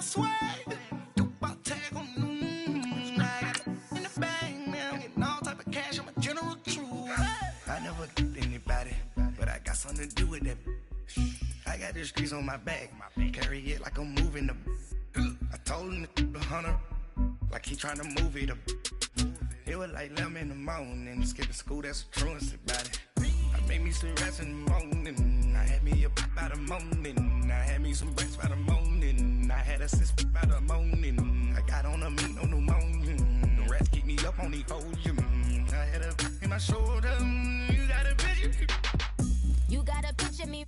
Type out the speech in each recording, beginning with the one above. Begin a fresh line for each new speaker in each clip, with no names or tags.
swag. Dubai tag on I got in the bag, man. I'm getting all type of cash. I'm a general true. I never did anybody, but I got something to do with that. I got the streets on my back. Carry it like I'm moving the. I told him to 100, like he trying to move it up. It was like 11 in the morning. Skipping school, that's a truancy about it. I made me some rest in the morning. I had me up by the morning. I had me some breaks by the morning. I had a sis by the morning. I got on a meat, no pneumonia. The rats keep me up on the podium. I had a in my shoulder. You got a picture.
You got a picture me.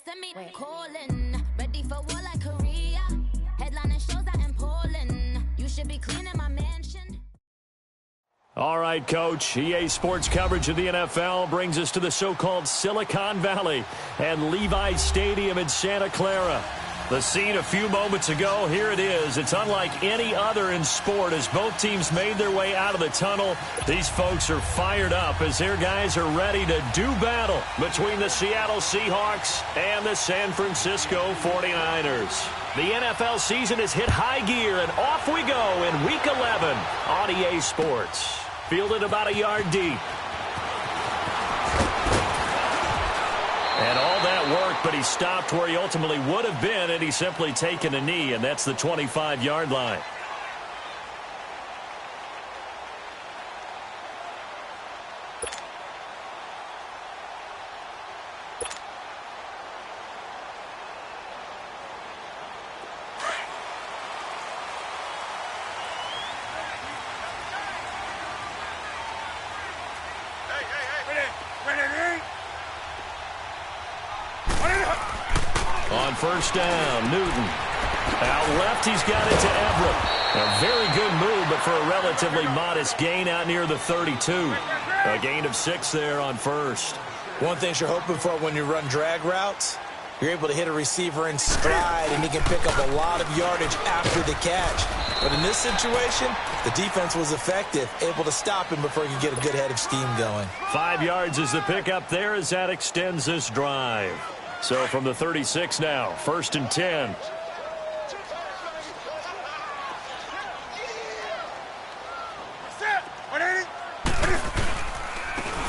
Send me calling. Ready for war like Korea. Headlining shows out in Poland. You should be cleaning my mansion.
All right, Coach. EA Sports coverage of the NFL brings us to the so-called Silicon Valley and Levi Stadium in Santa Clara. The scene a few moments ago, here it is. It's unlike any other in sport as both teams made their way out of the tunnel. These folks are fired up as their guys are ready to do battle between the Seattle Seahawks and the San Francisco 49ers. The NFL season has hit high gear, and off we go in Week 11 on EA Sports. Fielded about a yard deep. And all that work, but he stopped where he ultimately would have been, and he's simply taken a knee, and that's the 25-yard line. On first down, Newton. Out left, he's got it to Everett. A very good move, but for a relatively modest gain out near the 32. A gain of 6 there on first.
One thing you're hoping for when you run drag routes, you're able to hit a receiver in stride, and he can pick up a lot of yardage after the catch. But in this situation, the defense was effective, able to stop him before he could get a good head of steam going.
5 yards is the pickup there as that extends this drive. So from the 36 now, 1st and 10.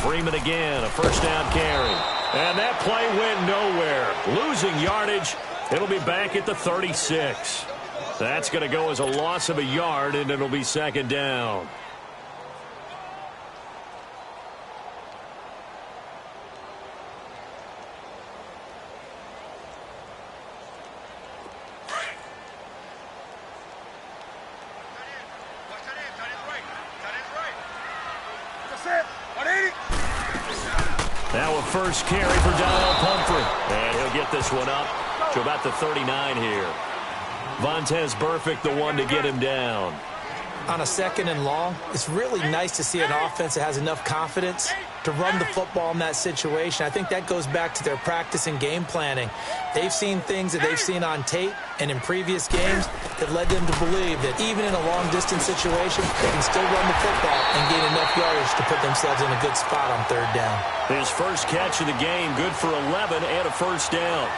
Freeman again, a first down carry. And that play went nowhere. Losing yardage. It'll be back at the 36. That's going to go as a loss of a yard, and it'll be 2nd down. Now a first carry for Donald Pumphrey. And he'll get this one up to about the 39 here. Vontez Burfict, the one to get him down.
On a 2nd and long, it's really nice to see an offense that has enough confidence to run the football in that situation. I think that goes back to their practice and game planning. They've seen things that they've seen on tape and in previous games that led them to believe that even in a long-distance situation, they can still run the football and gain enough yardage to put themselves in a good spot on 3rd down.
His first catch of the game, good for 11 and a first down.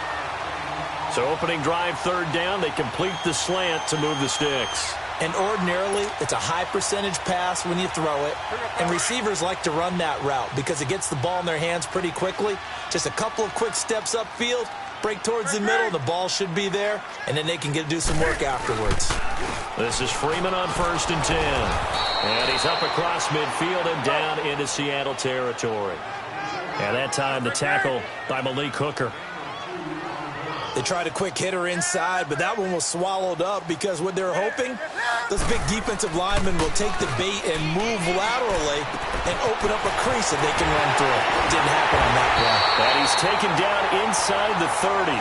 So opening drive, 3rd down, they complete the slant to move the sticks.
And ordinarily, it's a high percentage pass when you throw it. And receivers like to run that route because it gets the ball in their hands pretty quickly. Just a couple of quick steps upfield, break towards the middle, the ball should be there, and then they can do some work afterwards.
This is Freeman on 1st and 10. And he's up across midfield and down into Seattle territory. And that time the tackle by Malik Hooker.
They tried a quick hitter inside, but that one was swallowed up because what they're hoping, those big defensive linemen will take the bait and move laterally and open up a crease that they can run through. Didn't happen on that play.
And he's taken down inside the 30.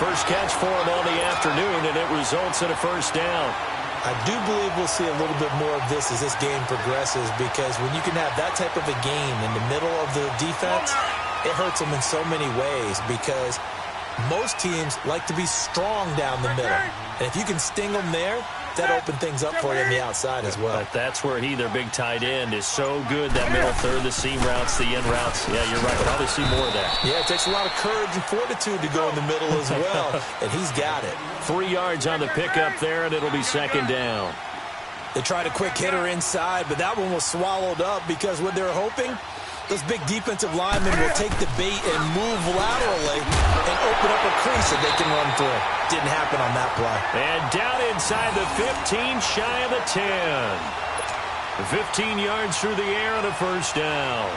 First catch for him on the afternoon, and it results in a first down.
I do believe we'll see a little bit more of this as this game progresses because when you can have that type of a game in the middle of the defense, it hurts them in so many ways because most teams like to be strong down the middle. And if you can sting them there, that opened things up for you on the outside as well.
But that's where their big tight end, is so good. That middle third, the seam routes, the in routes. Yeah, you're right. Probably see more of that.
Yeah, it takes a lot of courage and fortitude to go in the middle as well, and he's got it.
3 yards on the pickup there, and it'll be second down.
They tried a quick hitter inside, but that one was swallowed up because what they're hoping, those big defensive linemen will take the bait and move laterally and open up a crease that they can run through. Didn't happen on that play.
And down inside the 15, shy of the 10. 15 yards through the air and a first down.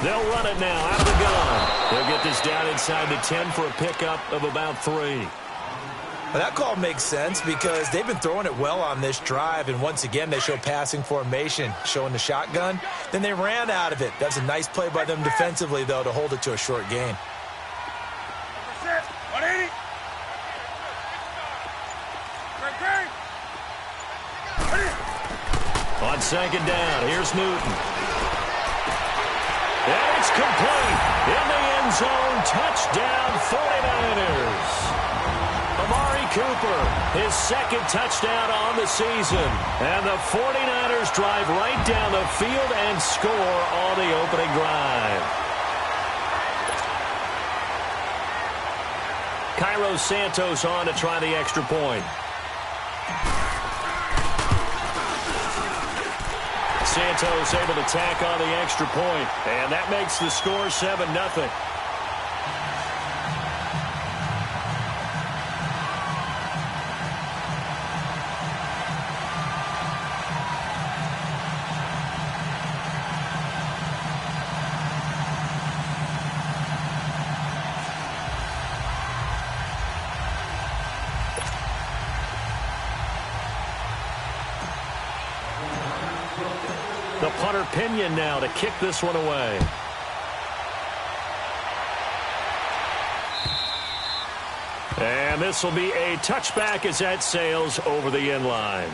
They'll run it now out of the gun. They'll get this down inside the 10 for a pickup of about 3.
Well, that call makes sense because they've been throwing it well on this drive, and once again they show passing formation, showing the shotgun. Then they ran out of it. That's a nice play by them defensively, though, to hold it to a short gain.
180.
On second down, here's Newton. And it's complete. In the end zone, touchdown 49ers. Amari Cooper, his second touchdown on the season. And the 49ers drive right down the field and score on the opening drive. Cairo Santos on to try the extra point. Santos able to tack on the extra point, and that makes the score 7-0. The punter Pinion now to kick this one away. And this will be a touchback as that sails over the end line.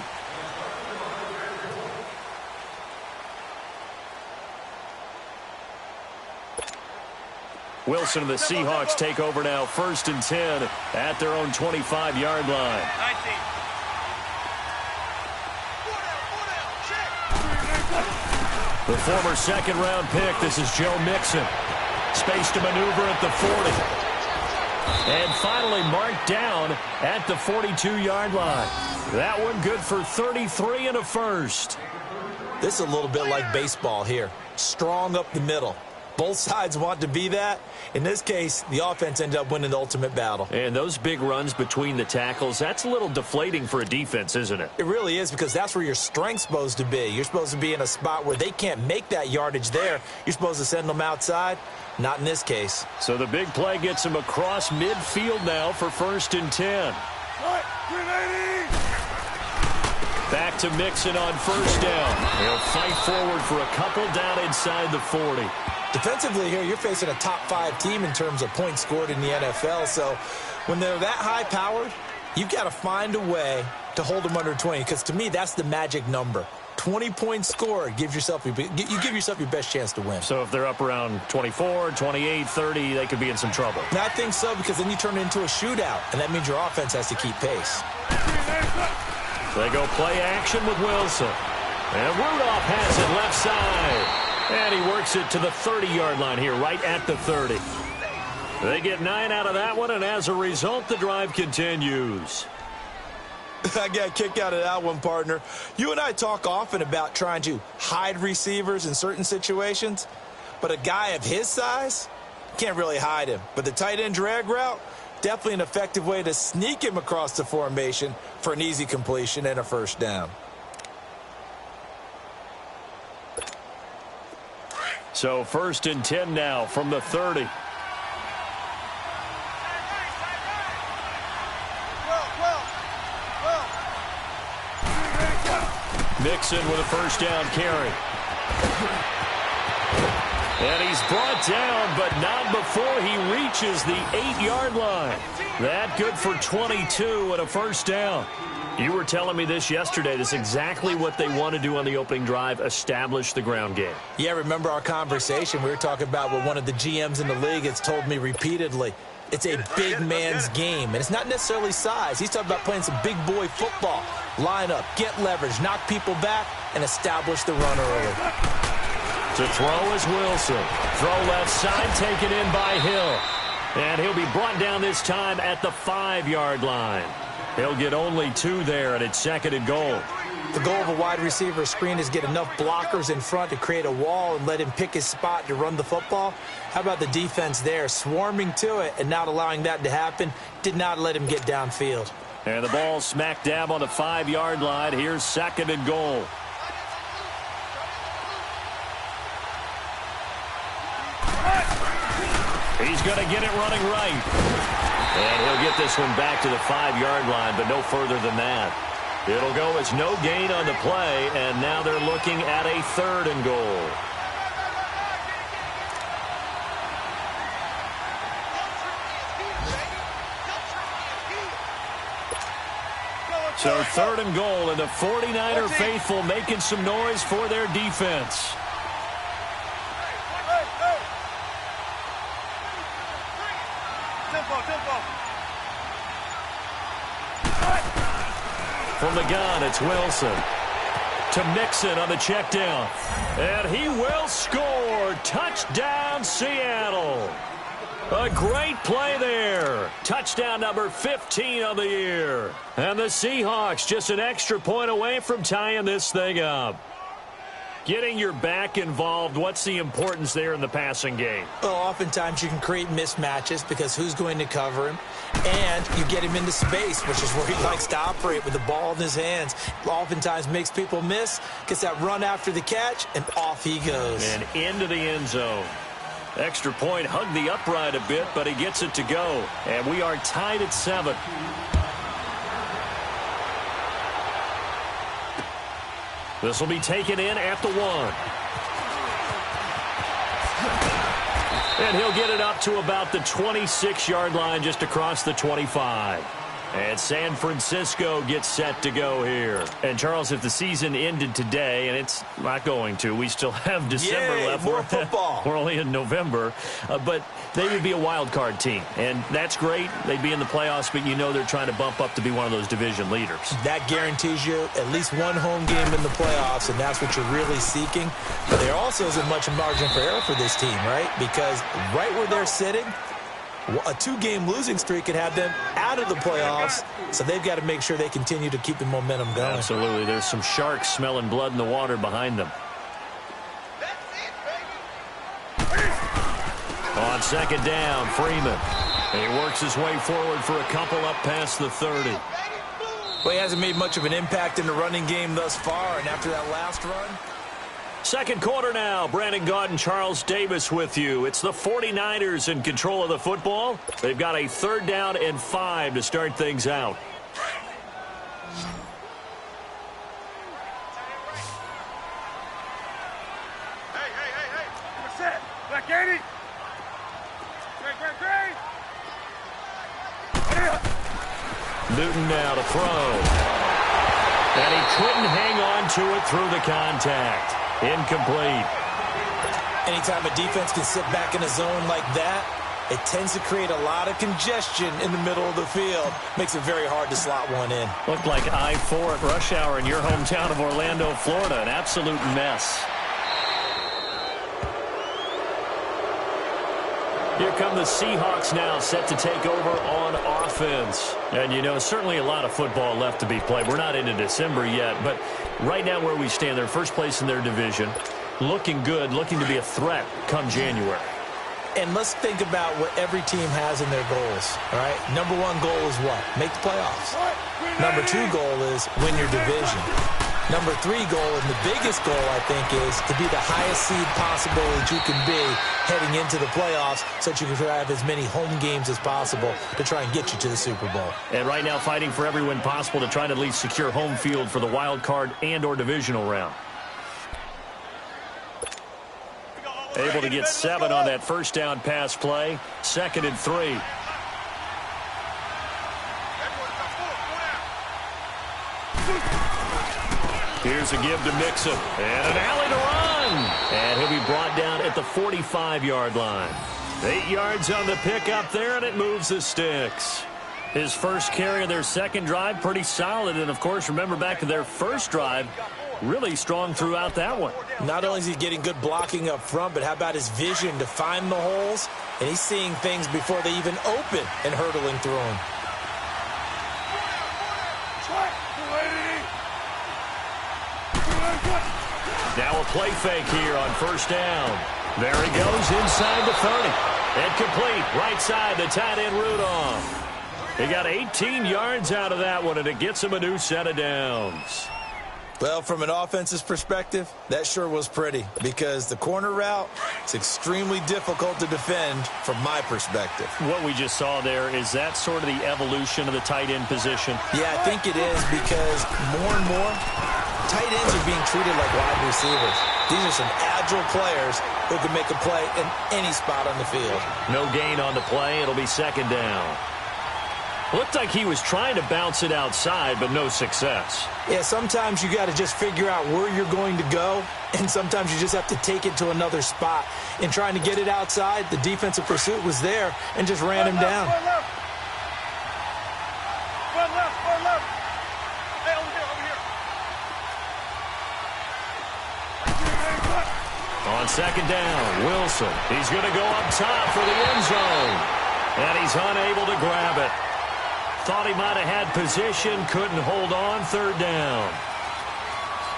Wilson and the Seahawks take over now, 1st and 10 at their own 25-yard line.
19.
The former second-round pick, this is Joe Mixon. Space to maneuver at the 40. And finally marked down at the 42-yard line. That one good for 33 and a first.
This is a little bit like baseball here. Strong up the middle. Both sides want to be that. In this case, the offense ended up winning the ultimate battle.
And those big runs between the tackles, that's a little deflating for a defense, isn't it?
It really is, because that's where your strength's supposed to be. You're supposed to be in a spot where they can't make that yardage there. You're supposed to send them outside. Not in this case.
So the big play gets him across midfield now for 1st and 10. Back to Mixon on 1st down. He'll fight forward for a couple down inside the 40.
Defensively here, you're facing a top-5 team in terms of points scored in the NFL. So when they're that high-powered, you've got to find a way to hold them under 20, because to me, that's the magic number. 20 points scored, you give yourself your best chance to win.
So if they're up around 24, 28, 30, they could be in some trouble.
And I think so, because then you turn it into a shootout, and that means your offense has to keep pace.
They go play action with Wilson. And Rudolph has it left side. And he works it to the 30-yard line here, right at the 30. They get 9 out of that one, and as a result, the drive continues.
I got a kick out of that one, partner. You and I talk often about trying to hide receivers in certain situations, but a guy of his size can't really hide him. But the tight end drag route, definitely an effective way to sneak him across the formation for an easy completion and a first down.
So 1st and 10 now from the 30. Mixon with a first down carry. And he's brought down, but not before he reaches the 8-yard line. That good for 22 and a first down. You were telling me this yesterday. This is exactly what they want to do on the opening drive, establish the ground game.
Yeah, remember our conversation? We were talking about what one of the GMs in the league has told me repeatedly. It's a big man's game, and it's not necessarily size. He's talking about playing some big boy football. Line up, get leverage, knock people back, and establish the run early.
To throw is Wilson. Throw left side, taken in by Hill. And he'll be brought down this time at the 5-yard line. He'll get only 2 there, and it's 2nd and goal.
The goal of a wide receiver screen is get enough blockers in front to create a wall and let him pick his spot to run the football. How about the defense there, swarming to it and not allowing that to happen? Did not let him get downfield.
And the ball smack dab on the 5-yard line. Here's 2nd and goal. He's going to get it running right. And he'll get this one back to the 5-yard line, but no further than that. It'll go as no gain on the play, and now they're looking at a 3rd and goal. So 3rd and goal, and the 49er faithful making some noise for their defense. From the gun, it's Wilson. To Mixon on the check down. And he will score. Touchdown, Seattle. A great play there. Touchdown number 15 of the year. And the Seahawks just an extra point away from tying this thing up. Getting your back involved, what's the importance there in the passing game?
Well, oftentimes you can create mismatches because who's going to cover him? And you get him into space, which is where he likes to operate with the ball in his hands. Oftentimes makes people miss, gets that run after the catch, and off he goes.
And into the end zone. Extra point, hugged the upright a bit, but he gets it to go. And we are tied at 7. This will be taken in at the 1. And he'll get it up to about the 26-yard line, just across the 25. And San Francisco gets set to go here. And, Charles, if the season ended today, and it's not going to, we still have December left.
More football.
We're only in November. But they would be a wild card team. And that's great. They'd be in the playoffs, but you know they're trying to bump up to be one of those division leaders.
That guarantees you at least one home game in the playoffs, and that's what you're really seeking. But there also isn't much margin for error for this team, right? Because right where they're sitting, a 2-game losing streak could have them out of the playoffs, so they've got to make sure they continue to keep the momentum going.
Absolutely. There's some sharks smelling blood in the water behind them. On 2nd down, Freeman. He works his way forward for a couple up past the 30.
Well, he hasn't made much of an impact in the running game thus far, and after that last run.
2nd quarter now. Brandon Gaudin, Charles Davis with you. It's the 49ers in control of the football. They've got a 3rd down and 5 to start things out.
Hey. What's that? Black 80. Great.
Newton now to throw. And he couldn't hang on to it through the contact. Incomplete.
Anytime a defense can sit back in a zone like that, it tends to create a lot of congestion in the middle of the field. Makes it very hard to slot one in.
Looked like I-4 at rush hour in your hometown of Orlando, Florida. An absolute mess. Here come the Seahawks now, set to take over on offense. And, you know, certainly a lot of football left to be played. We're not into December yet, but right now where we stand, they're first place in their division. Looking good, looking to be a threat come January.
And let's think about what every team has in their goals, all right? Number 1 goal is what? Make the playoffs. Number 2 goal is win your division. Number 3 goal, and the biggest goal, I think, is to be the highest seed possible that you can be heading into the playoffs so that you can have as many home games as possible to try and get you to the Super Bowl.
And right now fighting for every win possible to try to at least secure home field for the wild card and or divisional round. Able to get 7 on that first down pass play. 2nd and 3. Here's a give to Mixon. And an alley to run. And he'll be brought down at the 45-yard line. 8 yards on the pickup there, and it moves the sticks. His first carry of their second drive, pretty solid. And, of course, remember back to their first drive, really strong throughout that one.
Not only is he getting good blocking up front, but how about his vision to find the holes? And he's seeing things before they even open and hurdling through them.
Now a play fake here on first down. There he goes inside the 30. And complete. Right side, the tight end Rudolph. He got 18 yards out of that one, and it gets him a new set of downs.
Well, from an offensive perspective, that sure was pretty because the corner route is extremely difficult to defend from my perspective.
What we just saw there, is that sort of the evolution of the tight end position?
Yeah, I think it is because more and more, tight ends are being treated like wide receivers. These are some agile players who can make a play in any spot on the field.
No gain on the play. It'll be second down. Looked like he was trying to bounce it outside, but no success.
Yeah, sometimes you got to just figure out where you're going to go, and sometimes you just have to take it to another spot. In trying to get it outside, the defensive pursuit was there and just ran him down.
One left. Hey, over here.
On second down, Wilson. He's going to go up top for the end zone. And he's unable to grab it. Thought he might have had position, couldn't hold on, third down.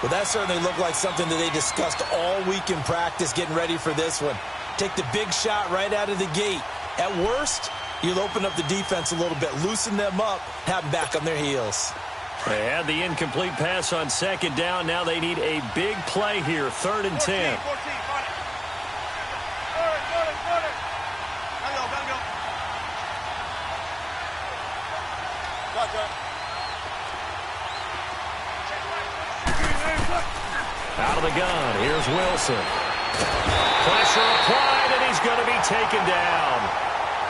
Well, that certainly looked like something that they discussed all week in practice getting ready for this one. Take the big shot right out of the gate. At worst, you'll open up the defense a little bit, loosen them up, have them back on their heels.
They had the incomplete pass on second down. Now they need a big play here, 3rd and 10.
14,
Out of the gun, here's Wilson. Pressure applied, and he's going to be taken down.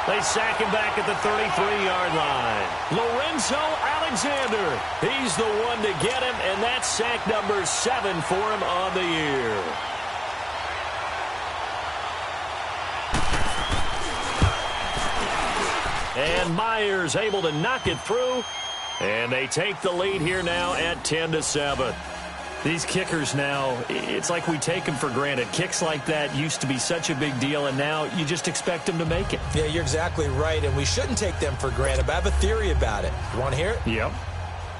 They sack him back at the 33-yard line. Lorenzo Alexander, he's the one to get him, and that's sack number 7 for him on the year. And Myers able to knock it through, and they take the lead here now at 10-7. These kickers now, it's like we take them for granted. Kicks like that used to be such a big deal, and now you just expect them to make it.
Yeah, you're exactly right, and we shouldn't take them for granted, but I have a theory about it. You want to hear it?
Yep.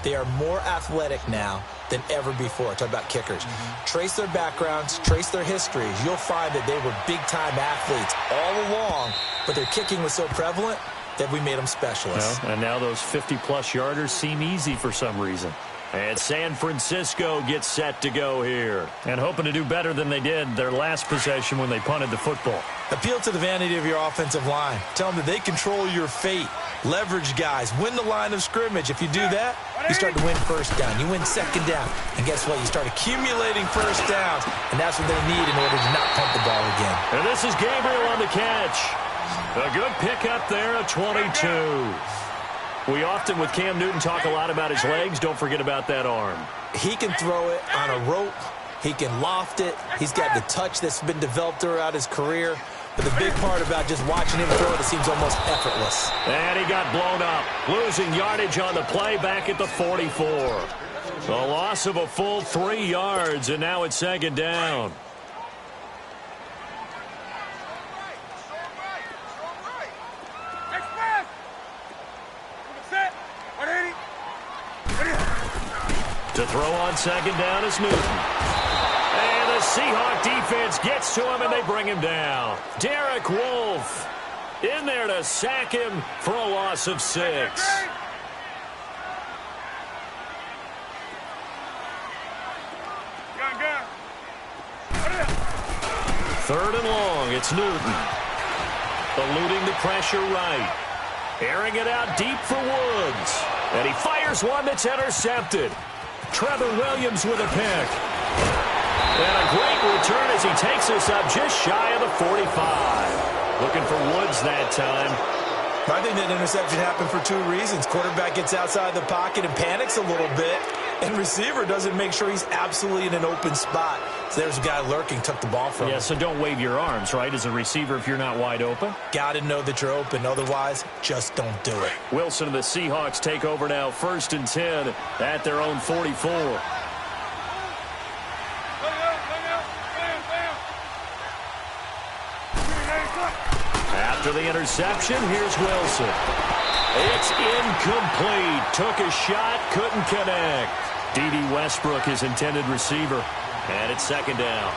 They are more athletic now than ever before. Talk about kickers. Trace their backgrounds, trace their histories. You'll find that they were big-time athletes all along, but their kicking was so prevalent that we made them specialists.
Well, and now those 50-plus yarders seem easy for some reason. And San Francisco gets set to go here. And hoping to do better than they did their last possession when they punted the football.
Appeal to the vanity of your offensive line. Tell them that they control your fate. Leverage guys. Win the line of scrimmage. If you do that, you start to win first down. You win second down. And guess what? You start accumulating first downs. And that's what they need in order to not punt the ball again.
And this is Gabriel on the catch. A good pickup there, a 22. We often, with Cam Newton, talk a lot about his legs. Don't forget about that arm.
He can throw it on a rope. He can loft it. He's got the touch that's been developed throughout his career. But the big part about just watching him throw it seems almost effortless.
And he got blown up. Losing yardage on the play back at the 44. A loss of a full 3 yards, and now it's second down. To throw on second down is Newton. And the Seahawk defense gets to him, and they bring him down. Derek Wolfe in there to sack him for a loss of 6. Third and long, it's Newton. Eluding the pressure right. Airing it out deep for Woods. And he fires one that's intercepted. Trevor Williams with a pick. And a great return as he takes us up just shy of the 45. Looking for Woods that time.
I think that interception happened for 2 reasons. Quarterback gets outside the pocket and panics a little bit. And receiver doesn't make sure he's absolutely in an open spot. So there's a guy lurking, took the ball from him.
Yeah, so don't wave your arms, right, as a receiver if you're not wide open.
Got to know that you're open. Otherwise, just don't do it.
Wilson and the Seahawks take over now, 1st and 10 at their own 44. After the interception, here's Wilson. It's incomplete. Took a shot, couldn't connect. D.D. Westbrook, his intended receiver. And it's 2nd down.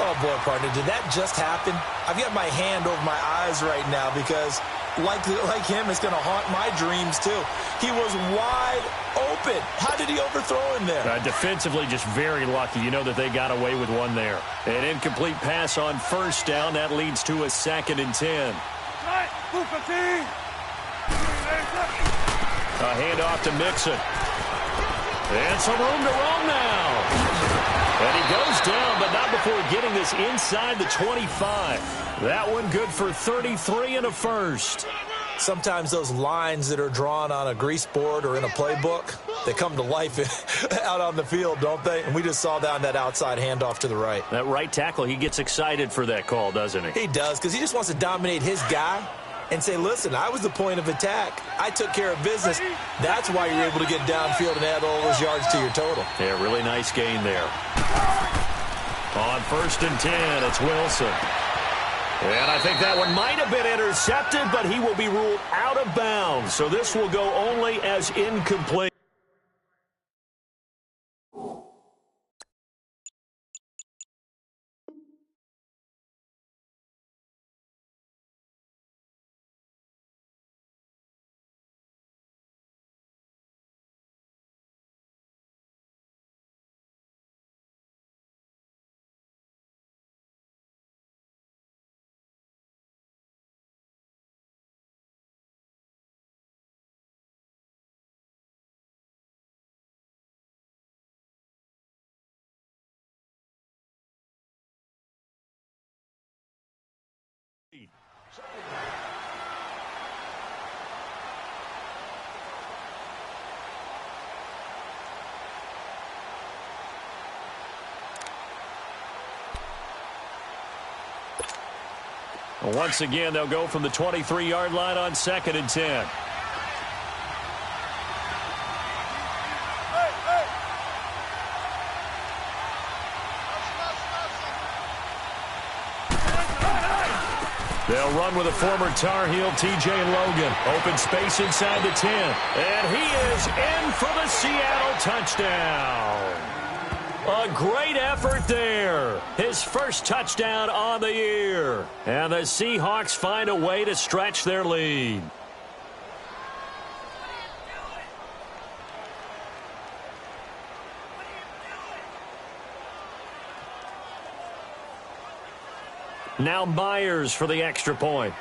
Oh, boy, partner, did that just happen? I've got my hand over my eyes right now because, like him, it's going to haunt my dreams, too. He was wide open. How did he overthrow him there?
Defensively, just very lucky. You know that they got away with one there. An incomplete pass on 1st down. That leads to a 2nd and 10. A handoff to Mixon. And some room to roam now. And he goes down, but not before getting this inside the 25. That one good for 33 and a first.
Sometimes those lines that are drawn on a grease board or in a playbook, they come to life out on the field, don't they? And we just saw down that outside handoff to the right.
That right tackle, he gets excited for that call, doesn't he?
He does, because he just wants to dominate his guy and say, listen, I was the point of attack. I took care of business. That's why you're able to get downfield and add all those yards to your total.
Yeah, really nice gain there. On 1st and 10, it's Wilson. And I think that one might have been intercepted, but he will be ruled out of bounds. So this will go only as incomplete. Once again, they'll go from the 23-yard line on 2nd and 10. They'll run with a former Tar Heel, T.J. Logan. Open space inside the 10. And he is in for the Seattle touchdown. A great effort there. His first touchdown on the year. And the Seahawks find a way to stretch their lead. Now Myers for the extra point.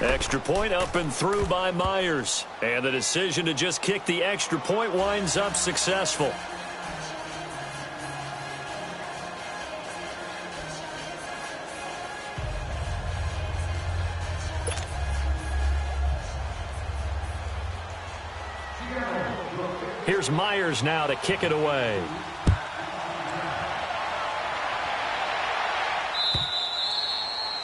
Extra point up and through by Myers. And the decision to just kick the extra point winds up successful. Here's Myers now to kick it away.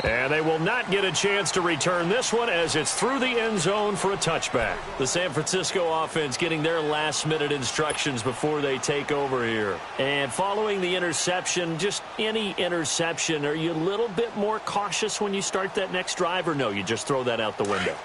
And they will not get a chance to return this one as it's through the end zone for a touchback. The San Francisco offense getting their last-minute instructions before they take over here. And following the interception, just any interception, are you a little bit more cautious when you start that next drive, or no, you just throw that out the window?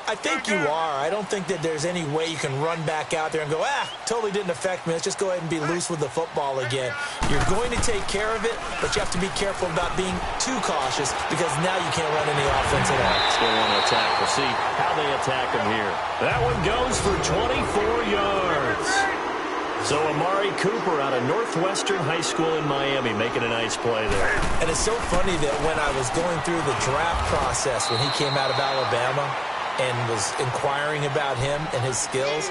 I think you are. I don't think that there's any way you can run back out there and go, totally didn't affect me. Let's just go ahead and be loose with the football again. You're going to take care of it, but you have to be careful about being too cautious because now you can't run any offense at all.
Still want to attack. We'll see how they attack him here. That one goes for 24 yards. So Amari Cooper out of Northwestern High School in Miami making a nice play there.
And it's so funny that when I was going through the draft process when he came out of Alabama and was inquiring about him and his skills,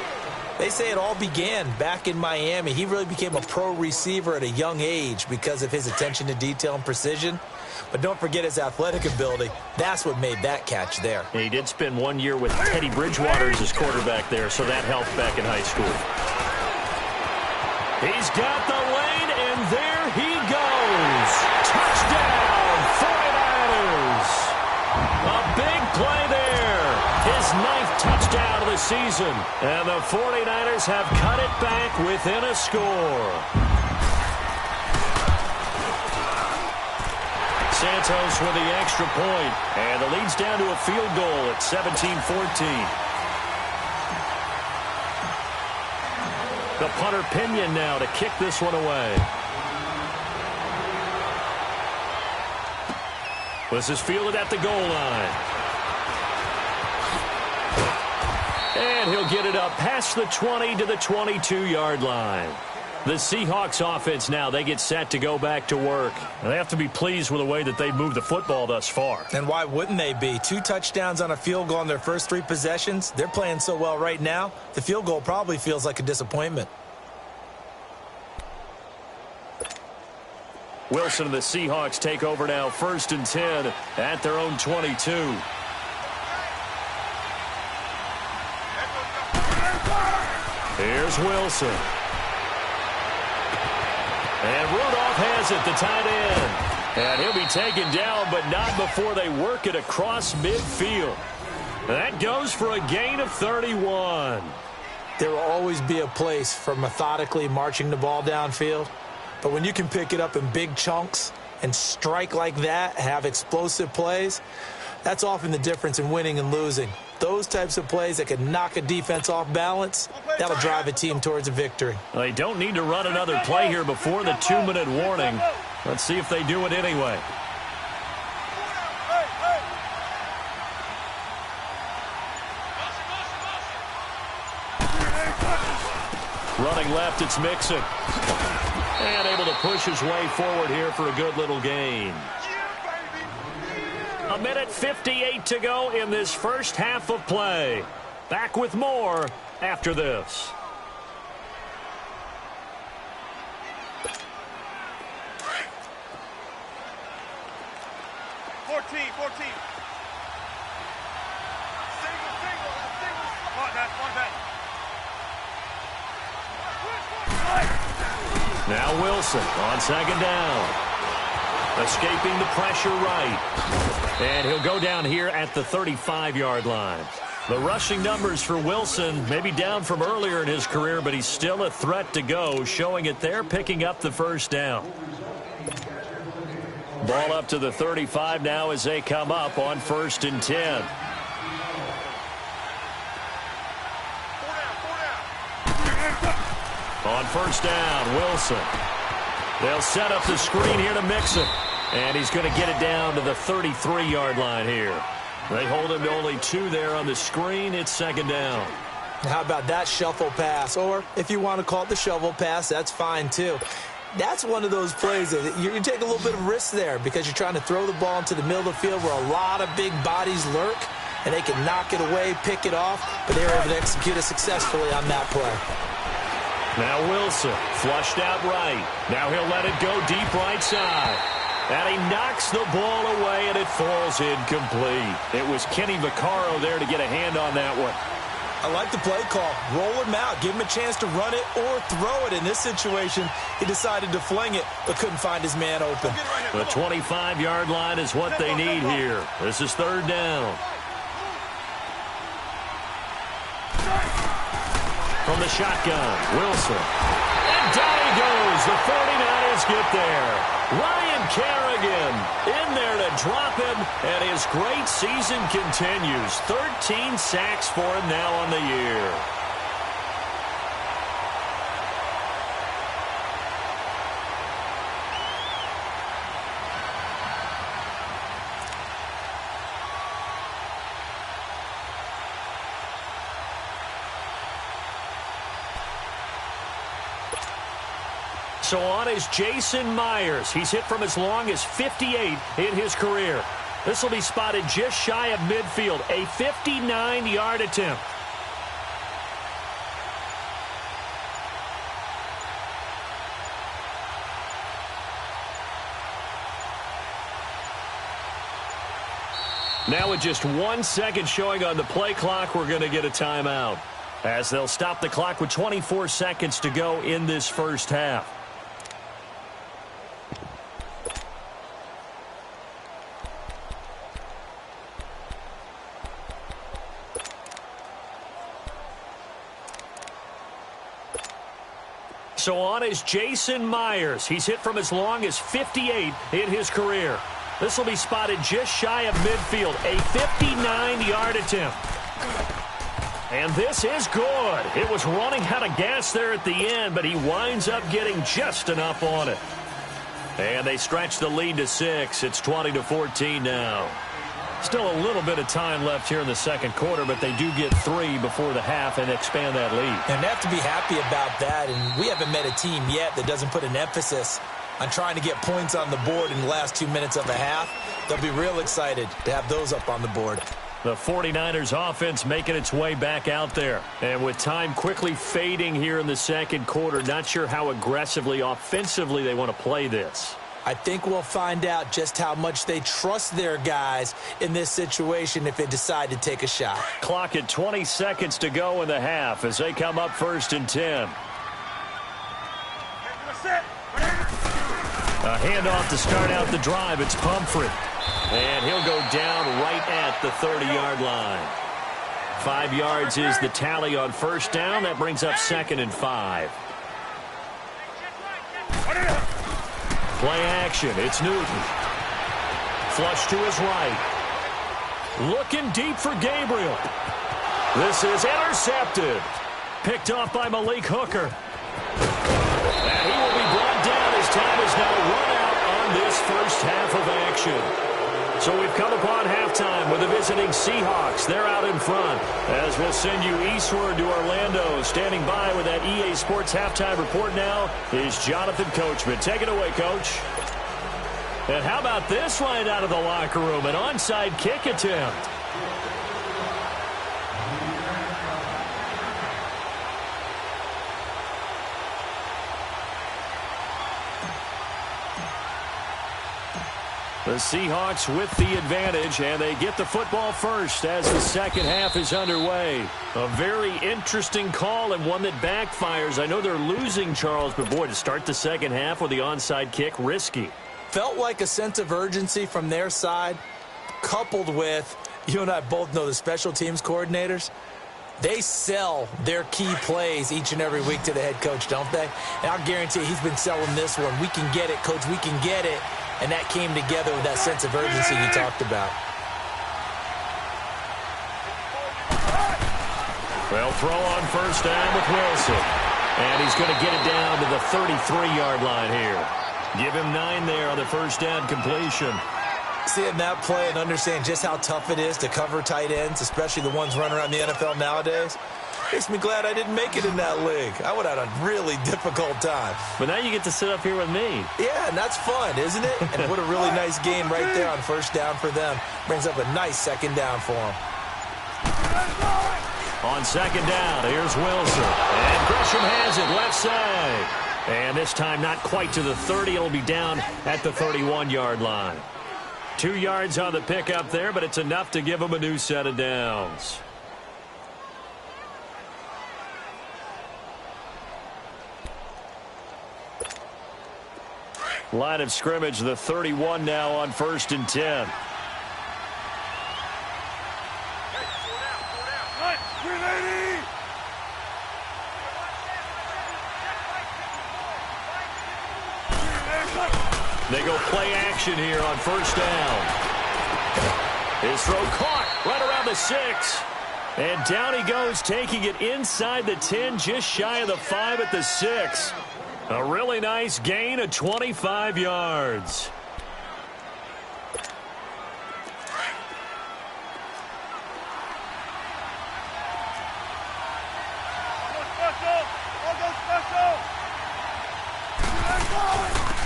They say it all began back in Miami. He really became a pro receiver at a young age because of his attention to detail and precision. But don't forget his athletic ability. That's what made that catch there.
He did spend 1 year with Teddy Bridgewater as his quarterback there, so that helped back in high school. He's got the lane, and there he goes. Touchdown, 49ers. A big play there. His 9th touchdown of the season. And the 49ers have cut it back within a score. Santos with the extra point. And the lead's down to a field goal at 17-14. The punter Pinion now to kick this one away. This is fielded at the goal line. And he'll get it up past the 20 to the 22-yard line. The Seahawks offense now, they get set to go back to work. They have to be pleased with the way that they've moved the football thus far.
And why wouldn't they be? 2 touchdowns on a field goal in their first 3 possessions. They're playing so well right now, the field goal probably feels like a disappointment.
Wilson and the Seahawks take over now, 1st and 10 at their own 22. Here's Wilson. And Rudolph has it, the tight end. And he'll be taken down, but not before they work it across midfield. That goes for a gain of 31.
There will always be a place for methodically marching the ball downfield. But when you can pick it up in big chunks and strike like that, have explosive plays, that's often the difference in winning and losing. Those types of plays that can knock a defense off balance, that'll drive a team towards a victory.
They don't need to run another play here before the 2-minute warning. Let's see if they do it anyway. Running left, it's Mixon. And able to push his way forward here for a good little gain. 1:58 to go in this first half of play. Back with more after this. Now Wilson on 2nd down. Escaping the pressure right. And he'll go down here at the 35-yard line. The rushing numbers for Wilson may be down from earlier in his career, but he's still a threat to go, showing it there, picking up the 1st down. Ball up to the 35 now as they come up on 1st and 10. On 1st down, Wilson. They'll set up the screen here to Mixon. And he's going to get it down to the 33-yard line here. They hold him to only 2 there on the screen. It's 2nd down.
How about that shuffle pass? Or if you want to call it the shovel pass, that's fine too. That's one of those plays that you take a little bit of risk there because you're trying to throw the ball into the middle of the field where a lot of big bodies lurk, and they can knock it away, pick it off, but they were able to execute it successfully on that play.
Now Wilson, flushed out right. Now he'll let it go deep right side. And he knocks the ball away, and it falls incomplete. It was Kenny Vaccaro there to get a hand on that one.
I like the play call. Roll him out. Give him a chance to run it or throw it. In this situation, he decided to fling it, but couldn't find his man open.
The 25-yard line is what they need here. This is 3rd down. From the shotgun, Wilson. And down he goes. The 49ers get there. Ryan Kerrigan in there to drop him, and his great season continues. 13 sacks for him now on the year. So on is Jason Myers. He's hit from as long as 58 in his career. This will be spotted just shy of midfield. A 59-yard attempt. Now with just 1 second showing on the play clock, we're going to get a timeout, as they'll stop the clock with 24 seconds to go in this first half. So on is Jason Myers. He's hit from as long as 58 in his career. This will be spotted just shy of midfield, a 59-yard attempt. And this is good. It was running out of gas there at the end, but he winds up getting just enough on it. And they stretch the lead to 6. It's 20-14 now. Still a little bit of time left here in the second quarter, but they do get 3 before the half and expand that lead.
And they have to be happy about that, and we haven't met a team yet that doesn't put an emphasis on trying to get points on the board in the last 2 minutes of a half. They'll be real excited to have those up on the board.
The 49ers offense making its way back out there. And with time quickly fading here in the second quarter, not sure how aggressively, offensively they want to play this.
I think we'll find out just how much they trust their guys in this situation if they decide to take a shot.
Clock at 20 seconds to go in the half as they come up 1st and 10. A handoff to start out the drive. It's Pumphrey. And he'll go down right at the 30-yard line. 5 yards is the tally on first down. That brings up 2nd and 5. Play action. It's Newton. Flush to his right. Looking deep for Gabriel. This is intercepted. Picked off by Malik Hooker. And he will be brought down as time is now run out on this first half of action. So we've come upon halftime with the visiting Seahawks. They're out in front as we'll send you eastward to Orlando. Standing by with that EA Sports halftime report now is Jonathan Coachman. Take it away, Coach. And how about this right out of the locker room? An onside kick attempt. The Seahawks with the advantage, and they get the football first as the second half is underway. A very interesting call and one that backfires. I know they're losing, Charles, but boy, to start the second half with the onside kick, risky.
Felt like a sense of urgency from their side, coupled with, you and I both know the special teams coordinators, they sell their key plays each and every week to the head coach, don't they? And I'll guarantee you he's been selling this one. We can get it, coach, we can get it. And that came together with that sense of urgency you talked about.
Well, throw on first down with Wilson. And he's going to get it down to the 33-yard line here. Give him 9 there on the first down completion.
Seeing that play and understand just how tough it is to cover tight ends, especially the ones running around the NFL nowadays, makes me glad I didn't make it in that league. I would have had a really difficult time.
But now you get to sit up here with me.
Yeah, and that's fun, isn't it? And what a really nice game right there on first down for them. Brings up a nice second down for them.
On second down, here's Wilson. And Gresham has it left side. And this time not quite to the 30. It'll be down at the 31-yard line. 2 yards on the pickup there, but it's enough to give them a new set of downs. Line of scrimmage, the 31 now on 1st and 10. They go play action here on first down. His throw caught right around the 6. And down he goes, taking it inside the 10, just shy of the 5 at the 6. A really nice gain of 25 yards.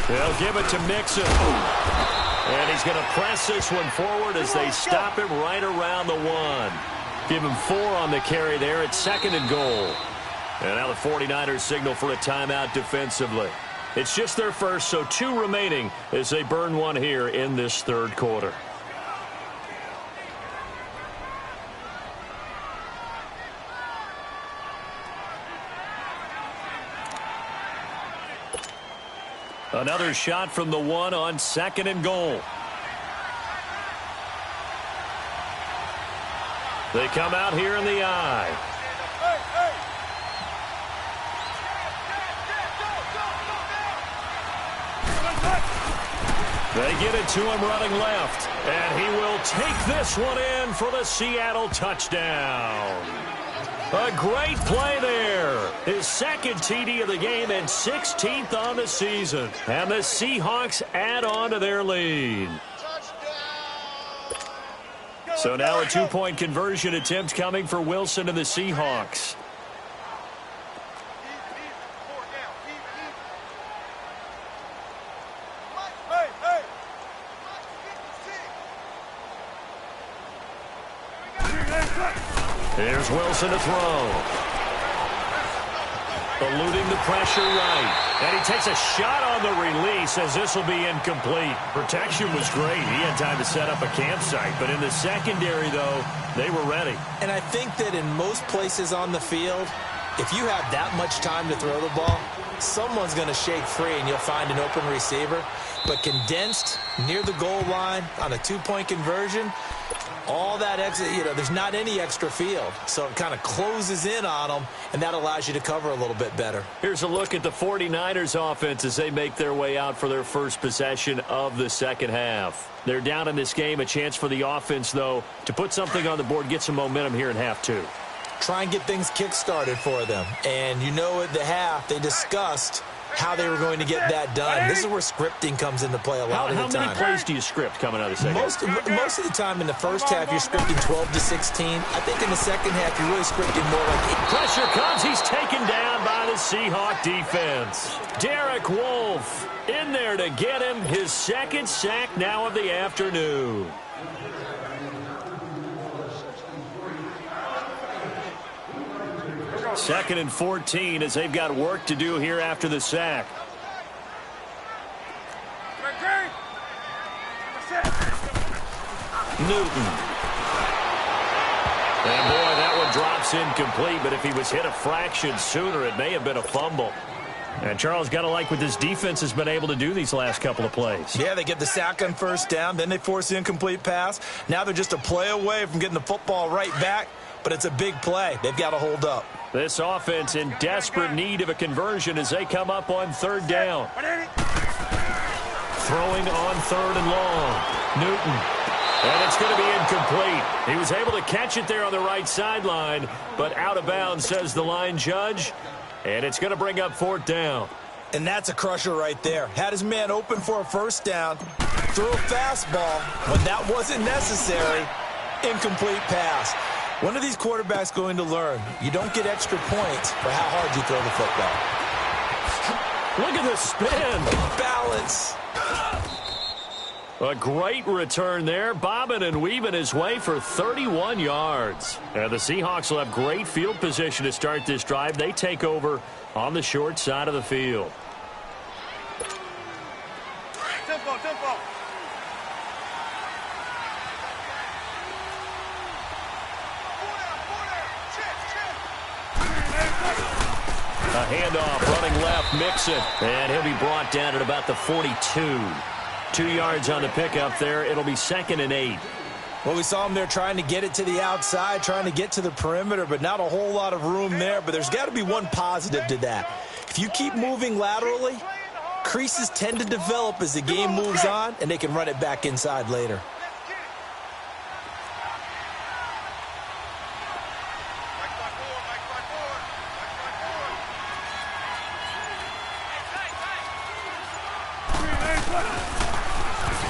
They'll give it to Mixon. And he's going to press this one forward as they stop him right around the 1. Give him 4 on the carry there. It's 2nd and goal. And now the 49ers signal for a timeout defensively. It's just their first, so 2 remaining as they burn one here in this third quarter. Another shot from the one on 2nd and goal. They come out here in the eye. They get it to him running left, and he will take this one in for the Seattle touchdown. A great play there. His 2nd TD of the game and 16th on the season. And the Seahawks add on to their lead. So now a 2-point conversion attempt coming for Wilson and the Seahawks. Here's Wilson to throw. Eluding the pressure right. And he takes a shot on the release as this will be incomplete. Protection was great. He had time to set up a campsite. But in the secondary, though, they were ready.
And I think that in most places on the field, if you have that much time to throw the ball, someone's going to shake free and you'll find an open receiver. But condensed near the goal line on a 2-point conversion, all that exit, there's not any extra field. So it kind of closes in on them, and that allows you to cover a little bit better.
Here's a look at the 49ers offense as they make their way out for their first possession of the second half. They're down in this game. A chance for the offense, though, to put something on the board, get some momentum here in half 2.
Try and get things kick-started for them. And at the half, they discussed how they were going to get that done. This is where scripting comes into play a lot of the time.
How many plays do you script coming out of the second half?
Most of the time in the first half, you're scripting 12 to 16. I think in the second half, you're really scripting more like 8.
Pressure comes. He's taken down by the Seahawk defense. Derek Wolfe in there to get him. His 2nd sack now of the afternoon. Second and 14 as they've got work to do here after the sack. Newton. And boy, that one drops incomplete, but if he was hit a fraction sooner, it may have been a fumble. And Charles, got to like what this defense has been able to do these last couple of plays.
Yeah, they get the sack on first down, then they force the incomplete pass. Now they're just a play away from getting the football right back, but it's a big play. They've got to hold up.
This offense in desperate need of a conversion as they come up on 3rd down. Throwing on 3rd and long. Newton. And it's going to be incomplete. He was able to catch it there on the right sideline, but out of bounds, says the line judge. And it's going to bring up 4th down.
And that's a crusher right there. Had his man open for a first down. Threw a fastball when that wasn't necessary. Incomplete pass. When are these quarterbacks going to learn? You don't get extra points for how hard you throw the football.
Look at the spin.
Balance.
A great return there. Bobbing and weaving his way for 31 yards. And the Seahawks will have great field position to start this drive. They take over on the short side of the field.
Tempo.
A handoff, running left, Mixon. And he'll be brought down at about the 42. 2 yards on the pickup there. It'll be 2nd and 8.
Well, we saw him there trying to get it to the outside, trying to get to the perimeter, but not a whole lot of room there. But there's got to be one positive to that. If you keep moving laterally, creases tend to develop as the game moves on, and they can run it back inside later.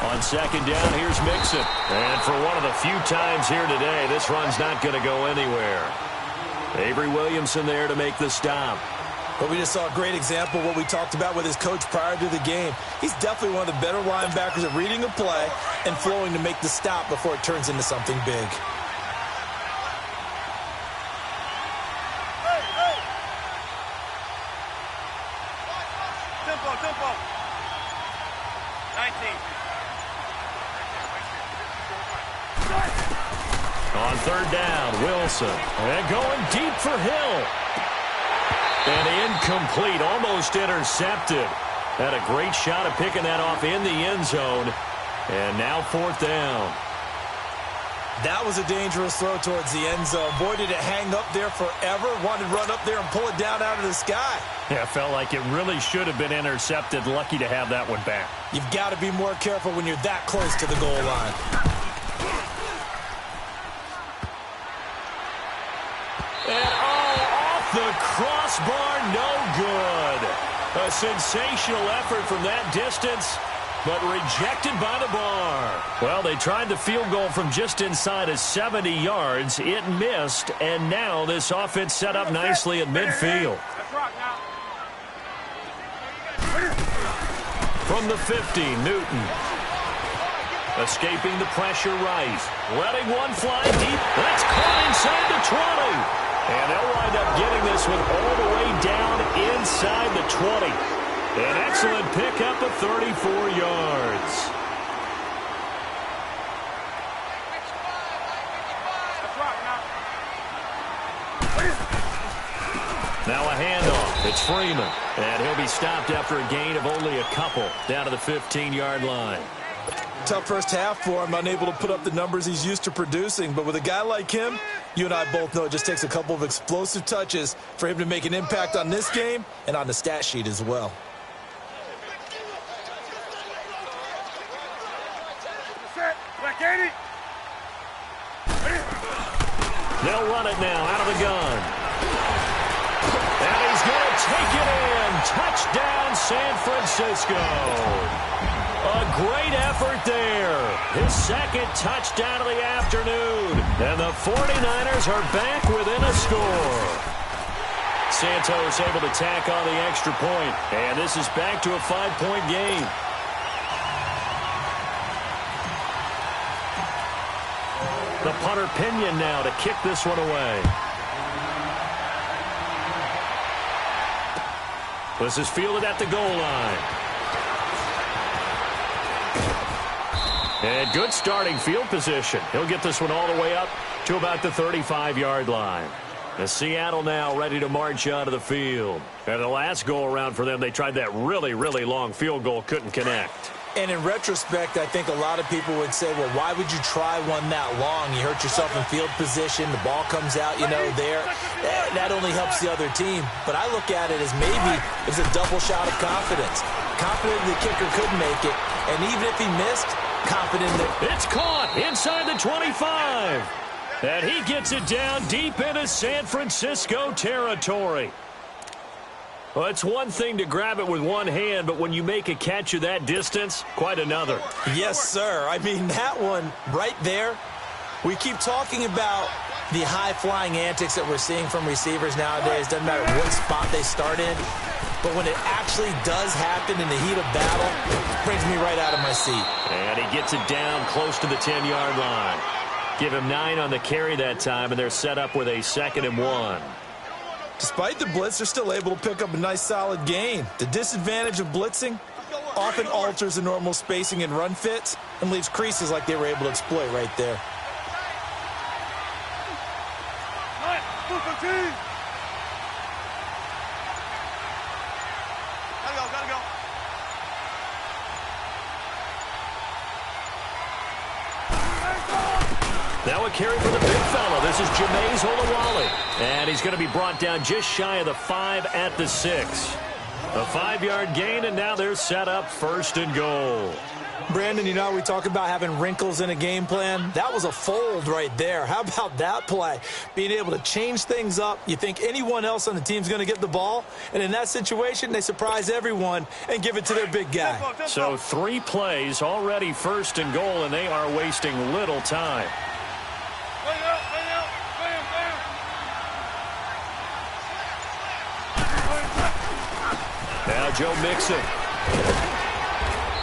On 2nd down, here's Mixon. And for one of the few times here today, this run's not going to go anywhere. Avery Williamson there to make the stop.
But we just saw a great example of what we talked about with his coach prior to the game. He's definitely one of the better linebackers at reading a play and flowing to make the stop before it turns into something big.
Tempo. 19.
On 3rd down, Wilson. And going deep for Hill. And incomplete, almost intercepted. Had a great shot of picking that off in the end zone. And now 4th down.
That was a dangerous throw towards the end zone. Boy, did it hang up there forever. Wanted to run up there and pull it down out of the sky.
Yeah, felt like it really should have been intercepted. Lucky to have that one back.
You've got to be more careful when you're that close to the goal line.
And off the crossbar, no good. A sensational effort from that distance, but rejected by the bar. Well, they tried the field goal from just inside of 70 yards. It missed, and now this offense set up nicely at midfield. From the 50, Newton. Escaping the pressure right. Letting one fly deep. That's caught inside the 20. And they'll wind up getting this one all the way down inside the 20. An excellent pickup of 34 yards. Now a handoff. It's Freeman. And he'll be stopped after a gain of only a couple down to the 15-yard line.
Tough first half for him, unable to put up the numbers he's used to producing. But with a guy like him, you and I both know it just takes a couple of explosive touches for him to make an impact on this game and on the stat sheet as well.
They'll run it now out of the gun. And he's going to take it in. Touchdown, San Francisco. A great effort there. His second touchdown of the afternoon. And the 49ers are back within a score. Santos able to tack on the extra point. And this is back to a 5-point game. The punter Pinion now to kick this one away. This is fielded at the goal line. And good starting field position. He'll get this one all the way up to about the 35-yard line. And Seattle now ready to march out of the field. And the last go-around for them, they tried that really, really long field goal, couldn't connect.
And in retrospect, I think a lot of people would say, well, why would you try one that long? You hurt yourself in field position. The ball comes out, there. That only helps the other team. But I look at it as maybe it's a double shot of confidence. Confident the kicker could make it. And even if he missed, confident that
it's caught inside the 25. And he gets it down deep into San Francisco territory. Well, it's one thing to grab it with one hand, but when you make a catch of that distance, quite another.
Yes, sir. I mean, that one right there, we keep talking about the high-flying antics that we're seeing from receivers nowadays. Doesn't matter what spot they start in. But when it actually does happen in the heat of battle, it brings me right out of my seat.
And he gets it down close to the 10-yard line. Give him 9 on the carry that time, and they're set up with a 2nd and 1.
Despite the blitz, they're still able to pick up a nice solid gain. The disadvantage of blitzing often alters the normal spacing and run fits and leaves creases like they were able to exploit right there.
Gotta go.
Now a carry for the big fella. This is Jameis Olawale. And he's going to be brought down just shy of the 5 at the 6. A 5-yard gain, and now they're set up 1st and goal.
Brandon, we talk about having wrinkles in a game plan. That was a fold right there. How about that play? Being able to change things up. You think anyone else on the team's going to get the ball, and in that situation, they surprise everyone and give it to their big guy.
So 3 plays, already 1st and goal, and they are wasting little time. Now Joe Mixon.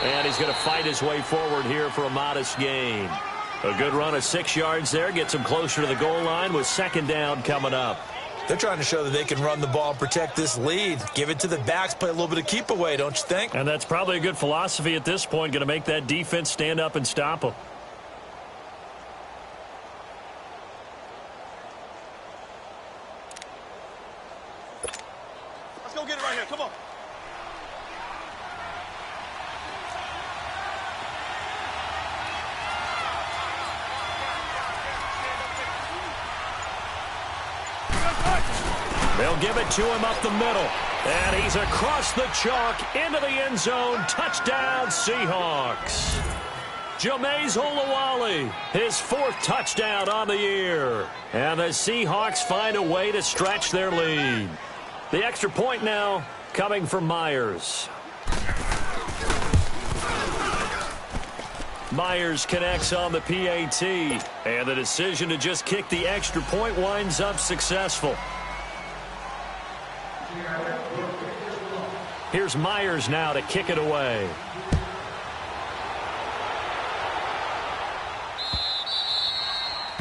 And he's going to fight his way forward here for a modest gain. A good run of 6 yards there. Gets him closer to the goal line with 2nd down coming up.
They're trying to show that they can run the ball and protect this lead. Give it to the backs, play a little bit of keep away, don't you think?
And that's probably a good philosophy at this point. Going to make that defense stand up and stop them.
Let's go get it right here. Come on.
They'll give it to him up the middle. And he's across the chalk into the end zone. Touchdown, Seahawks. Jameis Olawale, his 4th touchdown on the year. And the Seahawks find a way to stretch their lead. The extra point now coming from Myers. Myers connects on the PAT. And the decision to just kick the extra point winds up successful. Here's Myers now to kick it away.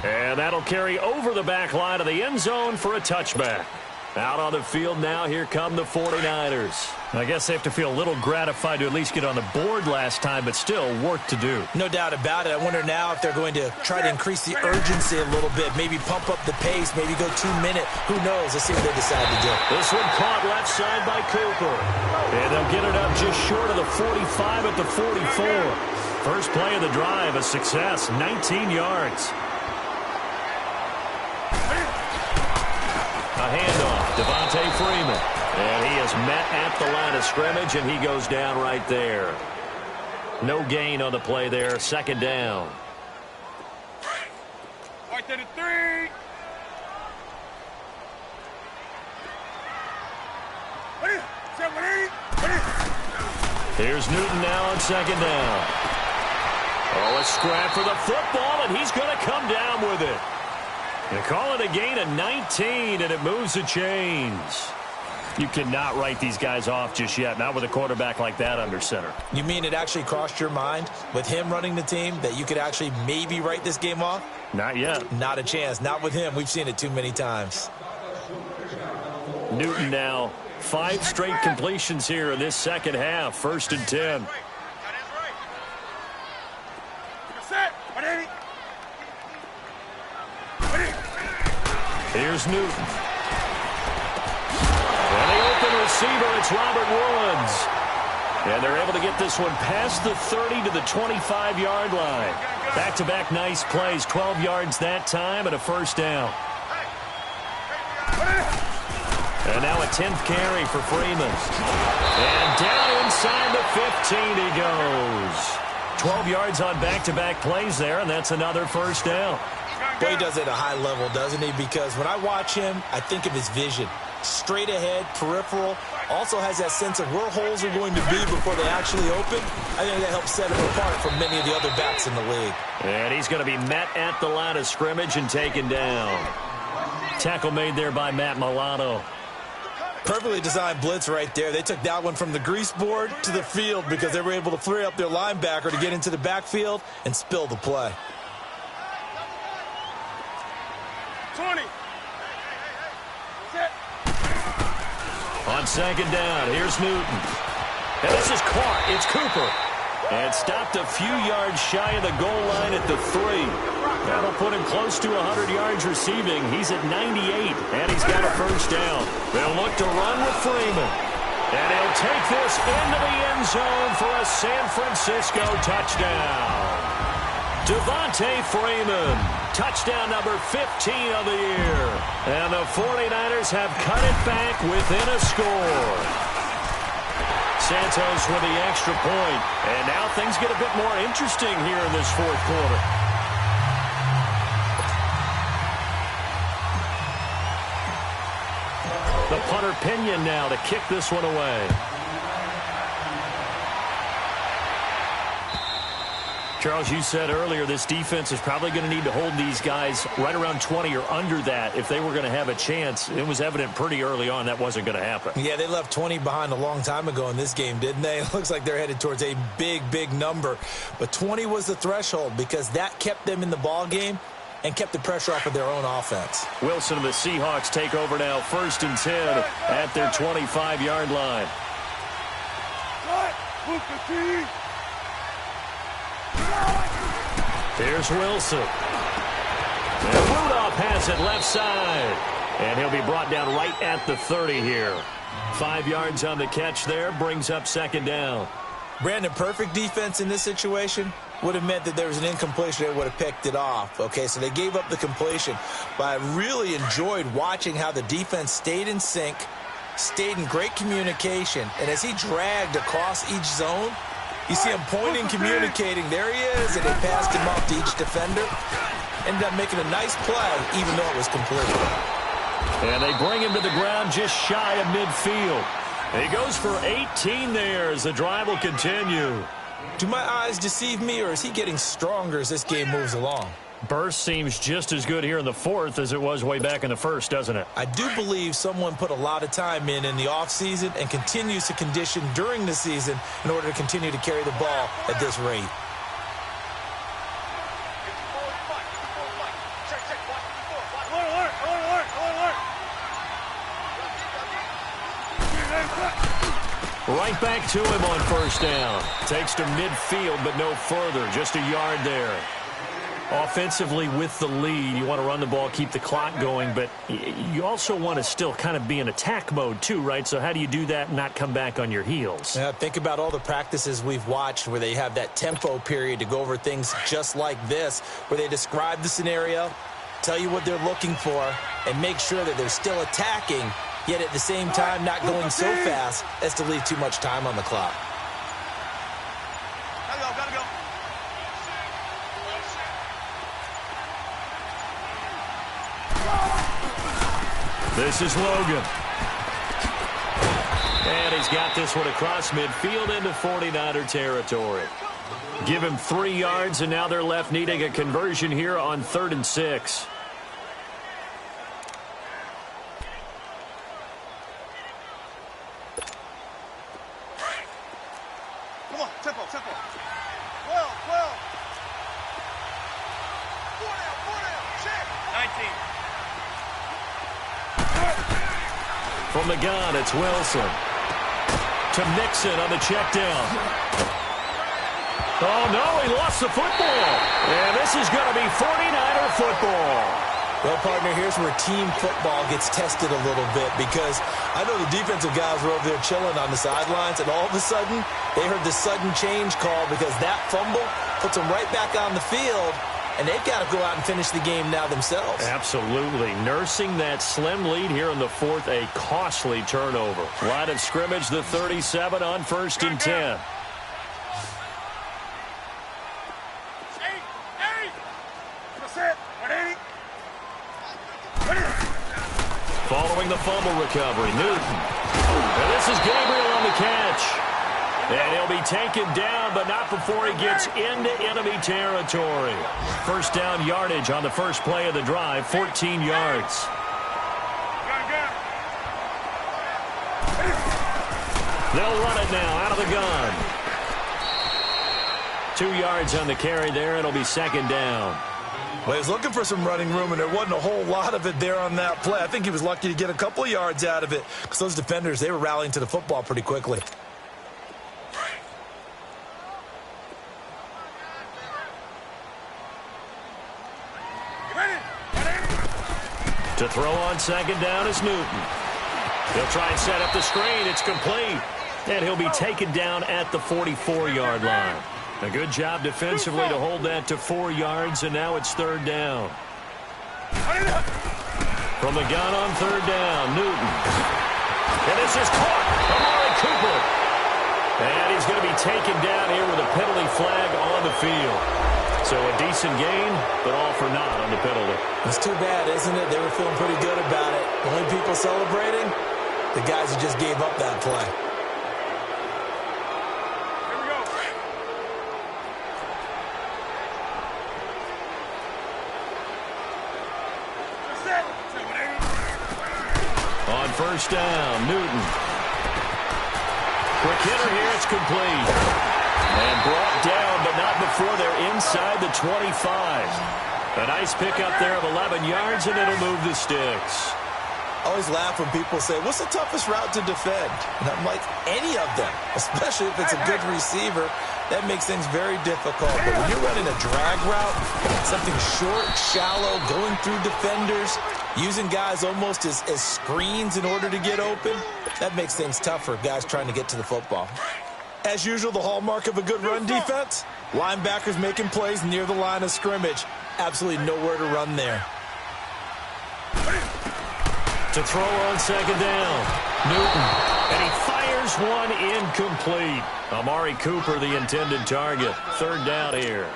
And that'll carry over the back line of the end zone for a touchback. Out on the field now, here come the 49ers. I guess they have to feel a little gratified to at least get on the board last time, but still work to do.
No doubt about it. I wonder now if they're going to try to increase the urgency a little bit, maybe pump up the pace, maybe go 2-minute. Who knows? Let's see what they decide to do.
This one caught left side by Cooper. And they'll get it up just short of the 45 at the 44. First play of the drive, a success, 19 yards. A handoff, Devontae Freeman. And he is met at the line of scrimmage, and he goes down right there. No gain on the play there, second down.
Right to the 3.
Here's Newton now on second down. Oh, a scrap for the football, and he's going to come down with it. They call it a gain of 19, and it moves the chains. You cannot write these guys off just yet, not with a quarterback like that under center.
You mean it actually crossed your mind with him running the team that you could actually maybe write this game off?
Not yet.
Not a chance. Not with him. We've seen it too many times.
Newton now, 5 straight completions here in this second half. 1st and 10. Here's Newton. And the open receiver, it's Robert Woods. And they're able to get this one past the 30 to the 25-yard line. Back-to-back nice plays, 12 yards that time and a first down. And now a 10th carry for Freeman. And down inside the 15 he goes. 12 yards on back-to-back plays there, and that's another first down.
Boy, he does it at a high level, doesn't he? Because when I watch him, I think of his vision. Straight ahead, peripheral. Also has that sense of where holes are going to be before they actually open. I think that helps set him apart from many of the other backs in the league.
And he's going to be met at the line of scrimmage and taken down. Tackle made there by Matt Milano.
Perfectly designed blitz right there. They took that one from the grease board to the field because they were able to free up their linebacker to get into the backfield and spill the play.
20.
On second down, here's Newton. And this is caught. It's Cooper. And stopped a few yards shy of the goal line at the 3. That'll put him close to 100 yards receiving. He's at 98, and he's got a first down. They'll look to run with Freeman. And he'll take this into the end zone for a San Francisco touchdown. Devontae Freeman, touchdown number 15 of the year. And the 49ers have cut it back within a score. Santos with the extra point. And now things get a bit more interesting here in this fourth quarter. The punter Pinion now to kick this one away. Charles, you said earlier this defense is probably going to need to hold these guys right around 20 or under that if they were going to have a chance. It was evident pretty early on that wasn't going to happen.
Yeah, they left 20 behind a long time ago in this game, didn't they? It looks like they're headed towards a big, big number. But 20 was the threshold because that kept them in the ball game and kept the pressure off of their own offense.
Wilson and the Seahawks take over now, 1st and 10 at their 25-yard line. Here's Wilson. And Rudolph has it left side. And he'll be brought down right at the 30 here. 5 yards on the catch there, brings up second down.
Brandon, perfect defense in this situation. would have meant that there was an incompletion. They would have picked it off. Okay, so they gave up the completion. But I really enjoyed watching how the defense stayed in sync, stayed in great communication, and as he dragged across each zone, you see him pointing, communicating. There he is, and they passed him off to each defender. Ended up making a nice play, even though it was complete.
And they bring him to the ground just shy of midfield. He goes for 18 there as the drive will continue.
Do my eyes deceive me, or is he getting stronger as this game moves along?
Burst seems just as good here in the fourth as it was way back in the first, doesn't it?
I do believe someone put a lot of time in the offseason and continues to condition during the season in order to continue to carry the ball at this rate.
Right back to him on first down. Takes to midfield, but no further. Just a yard there. Offensively with the lead, you want to run the ball, keep the clock going, but you also want to still kind of be in attack mode too, right? So how do you do that and not come back on your heels?
Yeah, think about all the practices we've watched where they have that tempo period to go over things just like this, where they describe the scenario, tell you what they're looking for, and make sure that they're still attacking, yet at the same time not going so fast as to leave too much time on the clock.
Gotta go.
This is Logan. And he's got this one across midfield into 49er territory. Give him 3 yards, and now they're left needing a conversion here on 3rd and 6.
Come on, tempo. 12. 4 down, check. 19.
From the gun, it's Wilson. To Nixon on the check down. Oh, no, he lost the football. And this is going to be 49er football.
Well, partner, here's where team football gets tested a little bit, because I know the defensive guys were over there chilling on the sidelines, and all of a sudden, they heard the sudden change call because that fumble puts them right back on the field, and they've got to go out and finish the game now themselves.
Absolutely. Nursing that slim lead here in the fourth, a costly turnover. Line of scrimmage, the 37 on 1st and 10. Following the fumble recovery, Newton. And this is Gabriel on the catch. And he'll be taken down, but not before he gets into enemy territory. First down yardage on the first play of the drive, 14 yards. They'll run it now out of the gun. 2 yards on the carry there. It'll be 2nd down.
Well, he was looking for some running room, and there wasn't a whole lot of it there on that play. I think he was lucky to get a couple of yards out of it, because those defenders, they were rallying to the football pretty quickly.
To throw on 2nd down is Newton. He'll try and set up the screen. It's complete. And he'll be taken down at the 44-yard line. A good job defensively to hold that to 4 yards, and now it's 3rd down. From the gun on 3rd down, Newton. And this is caught. Amari Cooper. And he's going to be taken down here with a penalty flag on the field. So a decent gain, but all for naught on the penalty.
It's too bad, isn't it? They were feeling pretty good about it. The only people celebrating, the guys who just gave up that play.
On 1st down, Newton. Quick hitter here, it's complete. And brought down, but not before they're inside the 25. A nice pickup there of 11 yards, and it'll move the sticks.
I always laugh when people say, what's the toughest route to defend? And I'm like, any of them, especially if it's a good receiver. That makes things very difficult. But when you're running a drag route, something short, shallow, going through defenders, using guys almost as screens in order to get open, that makes things tough for guys trying to get to the football. As usual, the hallmark of a good run defense, linebackers making plays near the line of scrimmage. Absolutely nowhere to run there.
To throw on second down, Newton. And he fires one incomplete. Amari Cooper, the intended target. Third down here.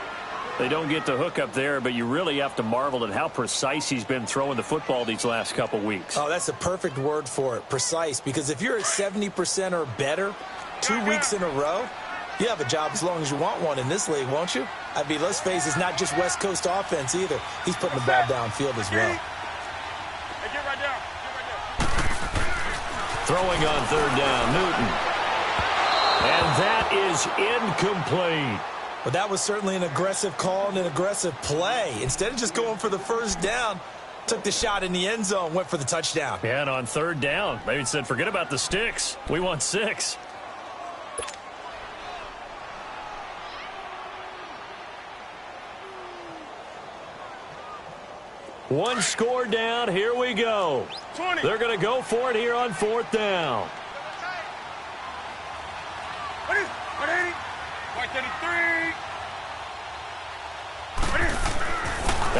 They don't get the hook up there, but you really have to marvel at how precise he's been throwing the football these last couple weeks.
Oh, that's a perfect word for it, precise. Because if you're at 70% or better 2 weeks in a row, you have a job as long as you want one in this league, won't you? I mean, let's face it, it's not just West Coast offense either. He's putting the ball downfield as well.
Hey, get right down.
Throwing on third down, Newton. And that is incomplete.
But that was certainly an aggressive call and an aggressive play. Instead of just going for the first down, took the shot in the end zone, went for the touchdown.
Yeah, and on third down, maybe said, forget about the sticks. We want 6. One score down. Here we go.
20.
They're going to go for it here on fourth down.
180. 133.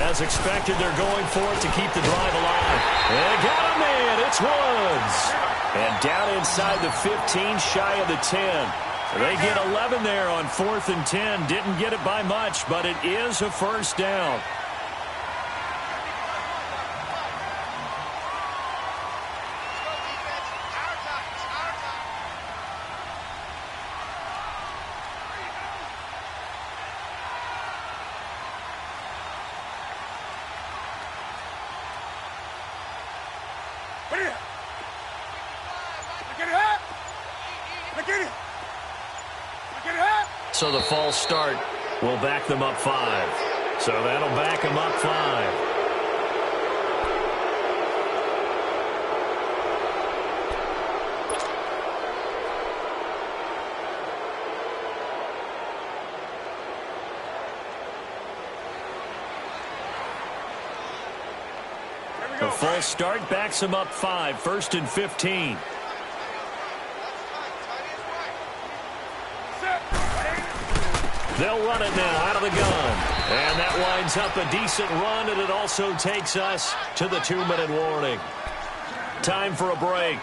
As expected, they're going for it to keep the drive alive. They got him in. It's Woods. And down inside the 15, shy of the 10. They get 11 there on 4th and 10. Didn't get it by much, but it is a first down. So the false start will back them up 5. So that'll back them up 5. The false start backs them up 5. 1st and 15. They'll run it now out of the gun. And that winds up a decent run, and it also takes us to the 2-minute warning. Time for a break.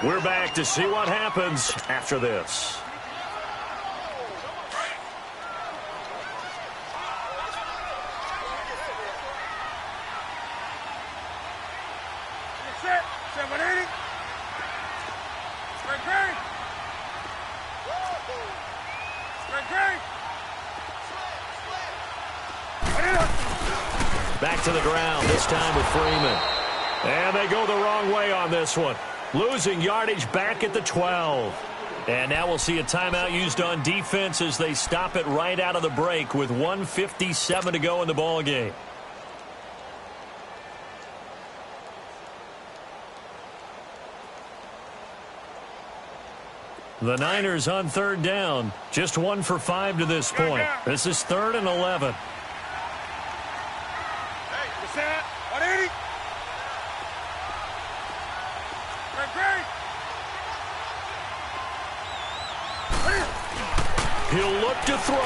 We're back to see what happens after this.
Set. 780. Straight green. Straight green.
Back to the ground, this time with Freeman. And they go the wrong way on this one. Losing yardage back at the 12. And now we'll see a timeout used on defense as they stop it right out of the break with 1:57 to go in the ballgame. The Niners on third down. Just 1 for 5 to this point. This is 3rd and 11.
Set. 180.
He'll look to throw.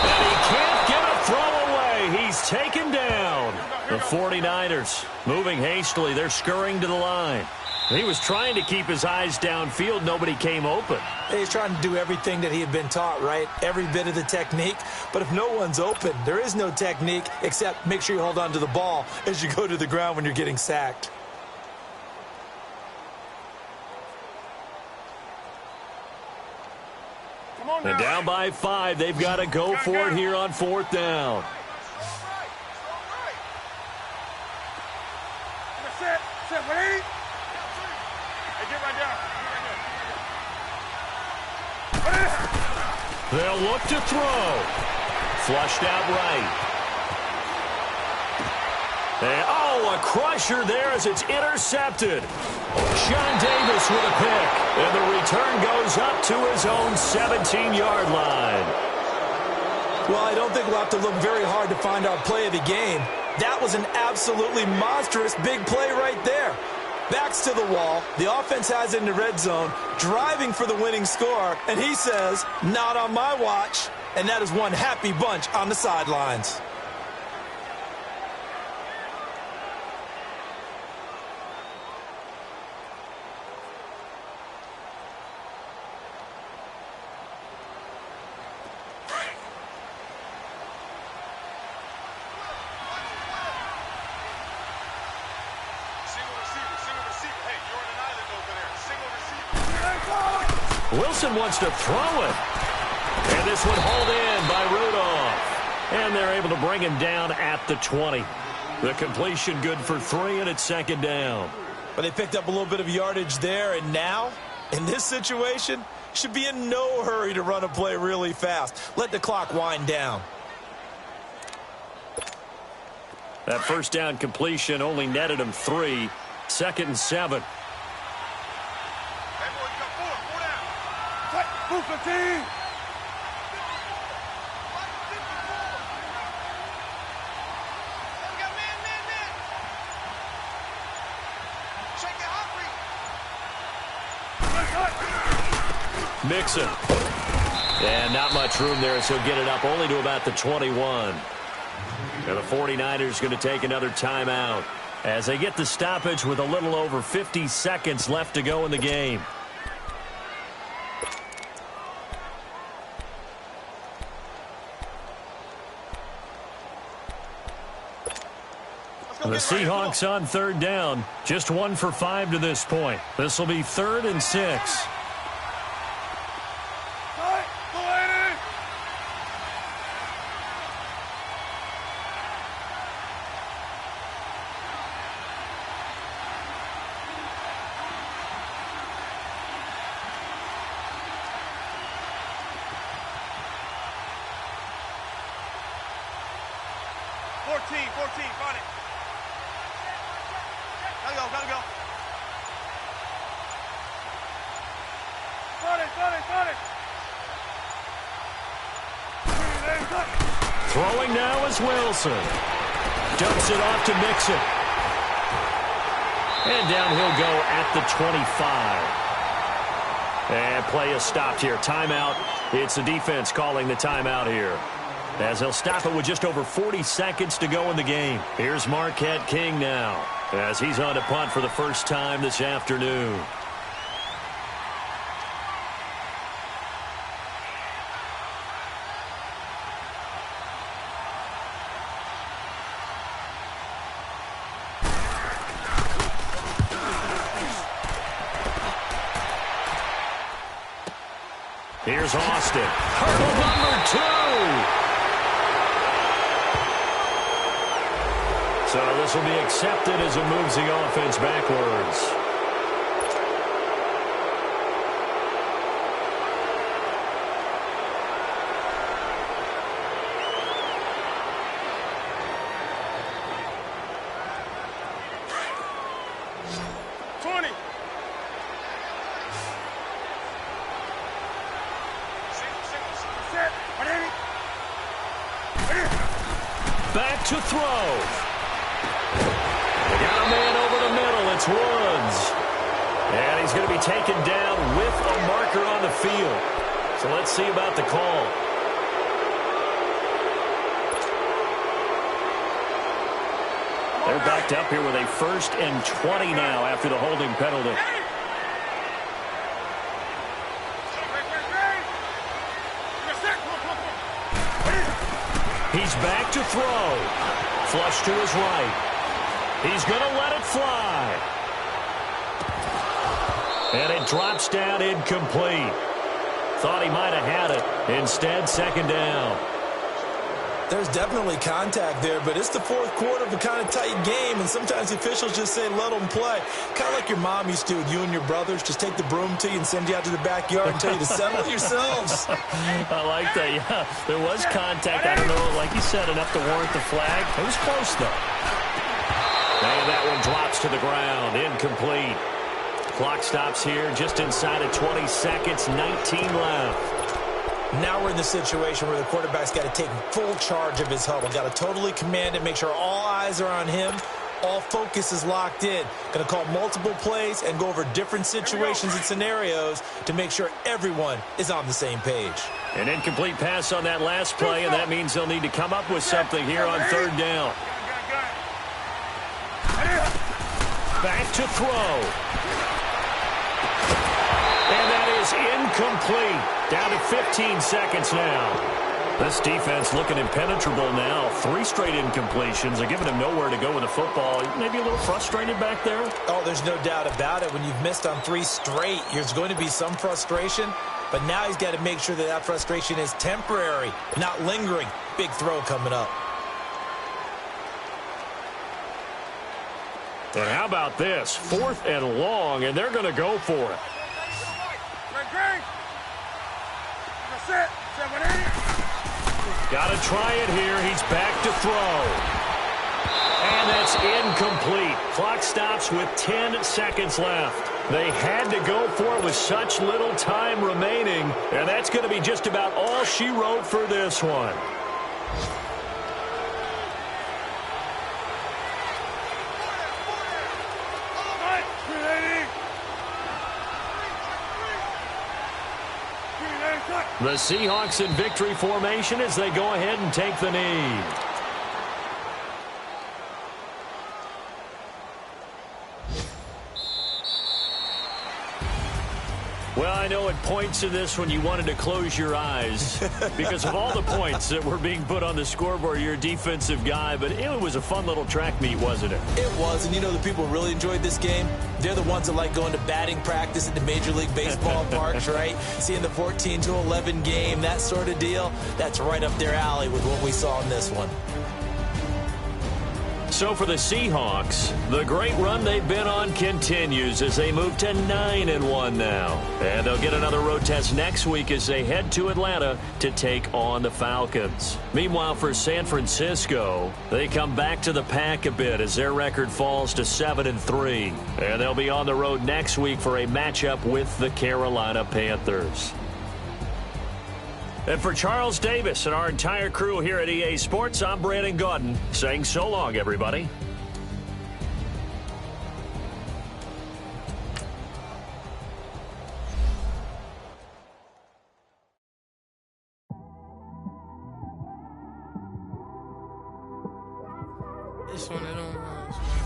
And he can't get a throw away. He's taken down. The 49ers moving hastily. They're scurrying to the line. He was trying to keep his eyes downfield. Nobody came open.
He's trying to do everything that he had been taught, right? Every bit of the technique. But if no one's open, there is no technique except make sure you hold on to the ball as you go to the ground when you're getting sacked.
And down by 5. They've got to go for it here on 4th down.
Set. 180. Get right down.
They'll look to throw. Flushed out right. And, a crusher there as it's intercepted. John Davis with a pick. And the return goes up to his own 17-yard line.
Well, I don't think we'll have to look very hard to find our play of the game. That was an absolutely monstrous big play right there. Backs to the wall. The offense has it in the red zone, driving for the winning score. And he says, not on my watch. And that is one happy bunch on the sidelines.
Wilson wants to throw it. And this one hauled in by Rudolph. And they're able to bring him down at the 20. The completion good for 3, and it's second down.
But they picked up a little bit of yardage there, and now, in this situation, should be in no hurry to run a play really fast. Let the clock wind down.
That first down completion only netted him 3. 2nd and 7.
Move 15.
Mixon. And not much room there, so he'll get it up only to about the 21. And the 49ers going to take another timeout as they get the stoppage with a little over 50 seconds left to go in the game. The Seahawks on 3rd down. Just 1 for 5 to this point. This will be 3rd and 6. Throwing now is Wilson. Dumps it off to Mixon. And down he'll go at the 25. And play is stopped here. Timeout. It's the defense calling the timeout here, as they'll stop it with just over 40 seconds to go in the game. Here's Marquette King now, as he's on to punt for the first time this afternoon. Here's Austin. Hurdle number 2. So this will be accepted as it moves the offense backwards. Back to throw. They got a man over the middle. It's Woods. And he's going to be taken down with a marker on the field. So let's see about the call. They're backed up here with a 1st and 20 now after the holding penalty. He's back to throw. Flush to his right. He's going to let it fly. And it drops down incomplete. Thought he might have had it. Instead, 2nd down.
There's definitely contact there, but it's the 4th quarter of a kind of tight game, and sometimes the officials just say, let them play. Kind of like your mom used to with you and your brothers. Just take the broom to you and send you out to the backyard and tell you to settle it yourselves.
I like that, yeah. There was contact. I don't know, like you said, enough to warrant the flag. It was close, though. And that one drops to the ground. Incomplete. Clock stops here just inside of 20 seconds. 19 left.
Now we're in the situation where the quarterback's got to take full charge of his huddle. Got to totally command it, make sure all eyes are on him, All focus is locked in. Going to call multiple plays and go over different situations and scenarios to make sure everyone is on the same page.
An incomplete pass on that last play, and that means they'll need to come up with something here on third down. Back to throw. And that is incomplete. Down to 15 seconds now. This defense looking impenetrable now. 3 straight incompletions. They're giving him nowhere to go with the football. Maybe a little frustrated back there?
Oh, there's no doubt about it. When you've missed on 3 straight, there's going to be some frustration. But now he's got to make sure that that frustration is temporary, not lingering. Big throw coming up.
And how about this? 4th and long, and they're going to go for it. Got to try it here. He's back to throw. And that's incomplete. Clock stops with 10 seconds left. They had to go for it with such little time remaining, and that's going to be just about all she wrote for this one. The Seahawks in victory formation as they go ahead and take the knee. Well, I know at points in this when you wanted to close your eyes because of all the points that were being put on the scoreboard. You're a defensive guy, but it was a fun little track meet, wasn't it?
It was, and you know the people who really enjoyed this game? They're the ones that like going to batting practice at the Major League Baseball parks, right? Seeing the 14-11 game, that sort of deal. That's right up their alley with what we saw in this one.
So for the Seahawks, the great run they've been on continues as they move to 9-1 now. And they'll get another road test next week as they head to Atlanta to take on the Falcons. Meanwhile, for San Francisco, they come back to the pack a bit as their record falls to 7-3. And they'll be on the road next week for a matchup with the Carolina Panthers. And for Charles Davis and our entire crew here at EA Sports, I'm Brandon Gaudin saying so long, everybody.
It's one of them ones, man.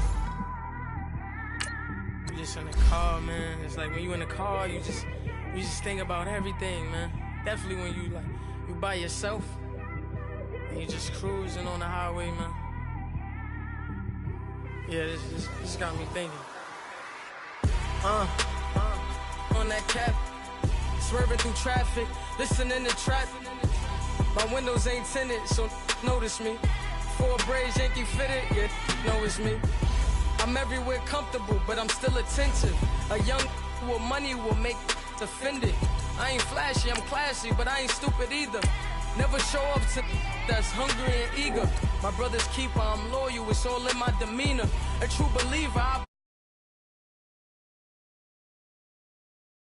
You just in the car, man. It's like when you in the car, you just think about everything, man. Definitely when you by yourself and you just cruising on the highway, man. Yeah, this got me thinking. On that cap, swerving through traffic, listening to trap. My windows ain't tinted, so notice me. 4 braids, Yankee fitted, yeah, know it's me. I'm everywhere comfortable, but I'm still attentive. A young with money will make offended. I ain't flashy, I'm classy, but I ain't stupid either. Never show up to that's hungry and eager. My brother's keeper, I'm loyal, it's all in my demeanor. A true believer,